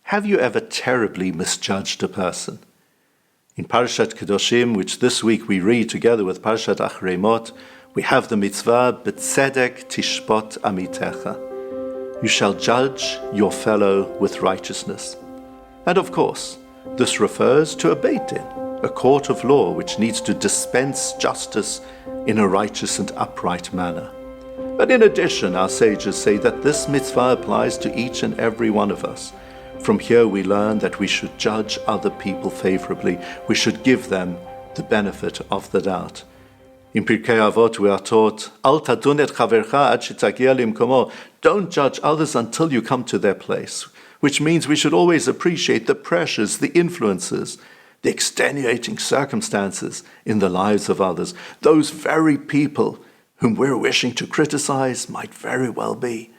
have you ever terribly misjudged a person? In Parashat Kedoshim, which this week we read together with Parashat Acharei, we have the mitzvah, B'tzedek tishpot amitecha. You shall judge your fellow with righteousness. And of course, this refers to a Beit Din, a court of law which needs to dispense justice in a righteous and upright manner. But in addition, our sages say that this mitzvah applies to each and every one of us. From here we learn that we should judge other people favorably. We should give them the benefit of the doubt. In Pirkei Avot we are taught, Al tadun et chavercha ad shetagia limkomo. Don't judge others until you come to their place, which means we should always appreciate the pressures, the influences, the extenuating circumstances in the lives of others. Those very people whom we're wishing to criticize might very well be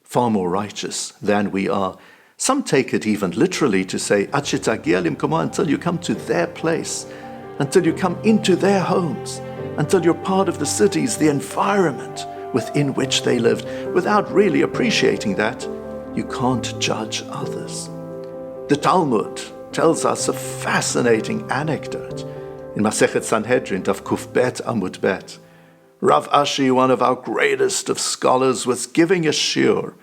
far more righteous than we are. Some take it even literally to say, Ad shetagia limkomo, until you come to their place, until you come into their homes, until you're part of the cities, the environment within which they lived. Without really appreciating that, you can't judge others. The Talmud tells us a fascinating anecdote. In Masechet Sanhedrin, Daf Kuf Bet Amud Bet, Rav Ashi, one of our greatest of scholars, was giving a shiur,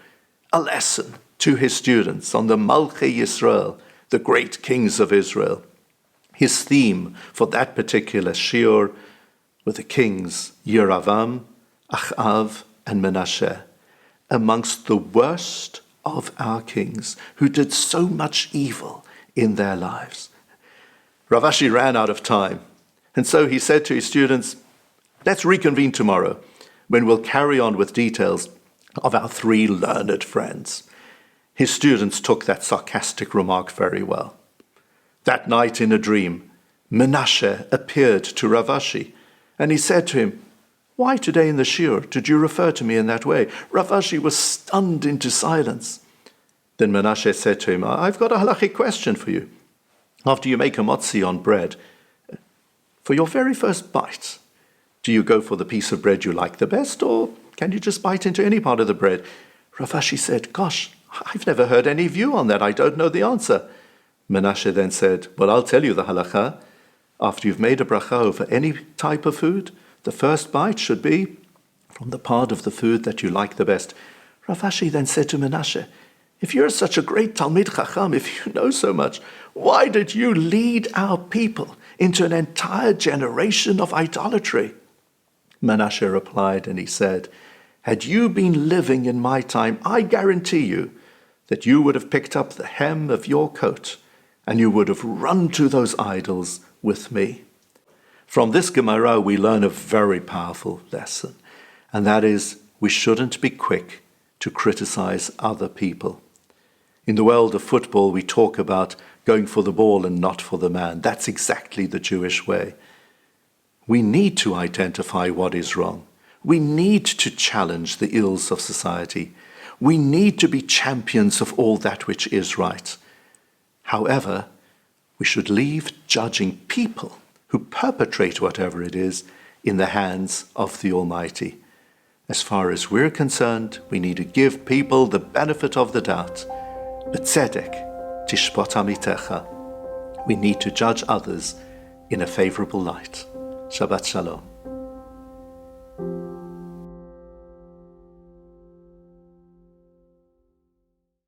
a lesson to his students on the Malchei Yisrael, the great kings of Israel. His theme for that particular shiur were the kings Yeravam, Achav, and Menashe, amongst the worst of our kings who did so much evil in their lives. Rav Ashi ran out of time, and so he said to his students, let's reconvene tomorrow when we'll carry on with details of our three learned friends. His students took that sarcastic remark very well. That night in a dream, Menashe appeared to Rav Ashi, and he said to him, why today in the shiur did you refer to me in that way? Rav Ashi was stunned into silence. Then Menashe said to him, I've got a halachic question for you. After you make a motzi on bread, for your very first bite, do you go for the piece of bread you like the best, or can you just bite into any part of the bread? Rav Ashi said, gosh, I've never heard any view on that. I don't know the answer. Menashe then said, well, I'll tell you the halacha. After you've made a bracha over any type of food, the first bite should be from the part of the food that you like the best. Rav Ashi then said to Menashe, if you're such a great Talmid Chacham, if you know so much, why did you lead our people into an entire generation of idolatry? Menashe replied and he said, had you been living in my time, I guarantee you that you would have picked up the hem of your coat and you would have run to those idols with me. From this Gemara, we learn a very powerful lesson, and that is we shouldn't be quick to criticize other people. In the world of football, we talk about going for the ball and not for the man. That's exactly the Jewish way. We need to identify what is wrong. We need to challenge the ills of society. We need to be champions of all that which is right. However, we should leave judging people who perpetrate whatever it is in the hands of the Almighty. As far as we're concerned, we need to give people the benefit of the doubt. B'tzedek tishpot amitecha. We need to judge others in a favorable light. Shabbat Shalom.